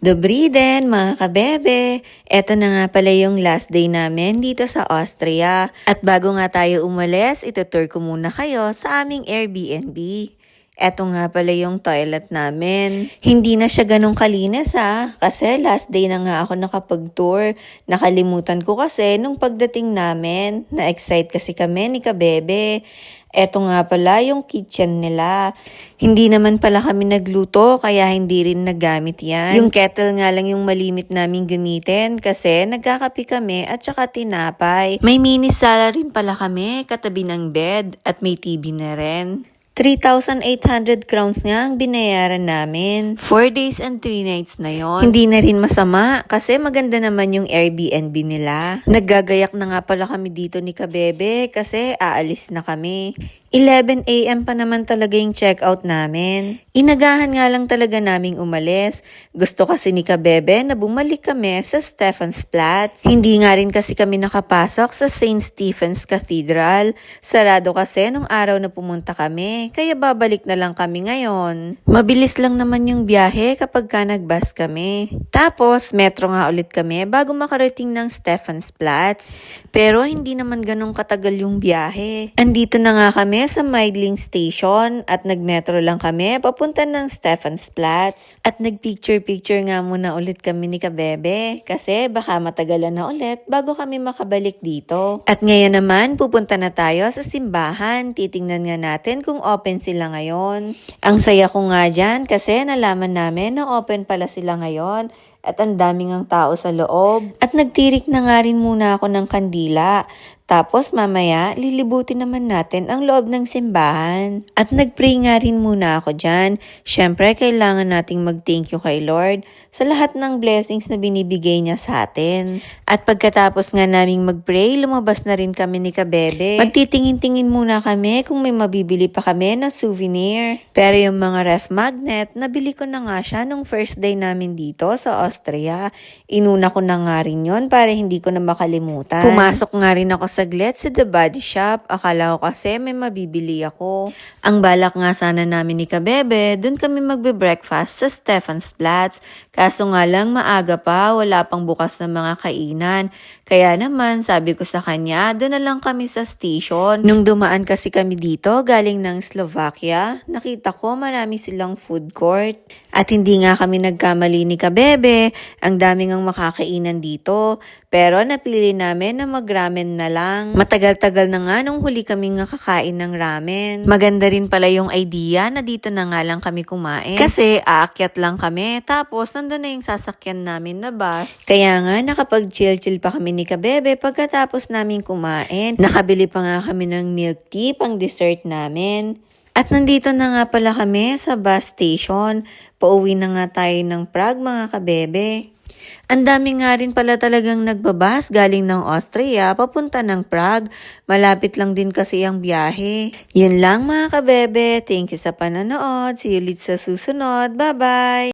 Dobry din mga kabebe! Eto na nga pala yung last day namin dito sa Austria. At bago nga tayo umalis, itutour ko muna kayo sa aming Airbnb. Eto nga pala yung toilet namin. Hindi na siya ganun kalinis kasi last day na nga ako nakapag-tour. Nakalimutan ko kasi nung pagdating namin, na-excite kasi kami ni kabebe. Eto nga pala yung kitchen nila. Hindi naman pala kami nagluto kaya hindi rin nagamit yan. Yung kettle nga lang yung malimit namin gamitin kasi nagkakape kami at saka tinapay. May mini sala rin pala kami katabi ng bed at may TV na rin. 3,800 crowns nga ang binayaran namin. 4 days and 3 nights na yon. Hindi na rin masama kasi maganda naman yung Airbnb nila. Naggagayak na nga pala kami dito ni kabebe kasi aalis na kami. 11 AM pa naman talaga yung check-out namin. Inagahan nga lang talaga naming umalis. Gusto kasi ni kabebe na bumalik kami sa Stephansplatz. Hindi nga rin kasi kami nakapasok sa St. Stephen's Cathedral. Sarado kasi nung araw na pumunta kami, kaya babalik na lang kami ngayon. Mabilis lang naman yung biyahe kapag ka nag-bus kami. Tapos, metro nga ulit kami bago makarating ng Stephansplatz. Pero hindi naman ganun katagal yung biyahe. Andito na nga kami sa Meidling Station at nagmetro lang kami papunta ng Stephansplatz. At nagpicture-picture nga muna ulit kami ni kabebe kasi baka matagalan na ulit bago kami makabalik dito. At ngayon naman pupunta na tayo sa simbahan. Titingnan nga natin kung open sila ngayon. Ang saya ko nga dyan kasi nalaman namin na open pala sila ngayon. At ang daming ang tao sa loob. At nagtirik na nga rin muna ako ng kandila. Tapos mamaya, lilibutin naman natin ang loob ng simbahan. At nagpray nga rin muna ako dyan. Siyempre, kailangan nating mag-thank you kay Lord sa lahat ng blessings na binibigay niya sa atin. At pagkatapos nga naming mag-pray, lumabas na rin kami ni kabebe. Magtitingin-tingin muna kami kung may mabibili pa kami na souvenir. Pero yung mga ref magnet, nabili ko na nga siya nung first day namin dito sa Austria. Inuna ko na nga rin yun para hindi ko na makalimutan. Pumasok nga rin ako saglit sa The Body Shop. Akala ko kasi may mabibili ako. Ang balak nga sana namin ni kabebe, dun kami magbe-breakfast sa Stephansplatz. Kaso nga lang maaga pa, wala pang bukas na mga kainan. Kaya naman sabi ko sa kanya, dun na lang kami sa station. Nung dumaan kasi kami dito galing ng Slovakia, nakita ko marami silang food court. At hindi nga kami nagkamali ni kabebe, ang daming ang makakainan dito. Pero napili namin na mag-ramen na lang. Matagal-tagal na nga nung huli kaming kakain ng ramen. Maganda rin pala yung idea na dito na nga lang kami kumain. Kasi aakyat lang kami, tapos nandun na yung sasakyan namin na bus. Kaya nga nakapag-chill-chill pa kami ni kabebe pagkatapos namin kumain. Nakabili pa nga kami ng milk tea pang dessert namin. At nandito na nga pala kami sa bus station. Pauwi na nga tayo ng Prague mga kabebe. Ang dami nga rin pala talagang nagbabas galing ng Austria papunta ng Prague. Malapit lang din kasi ang biyahe. Yun lang mga kabebe. Thank you sa panonood. See you ulit sa susunod. Bye-bye!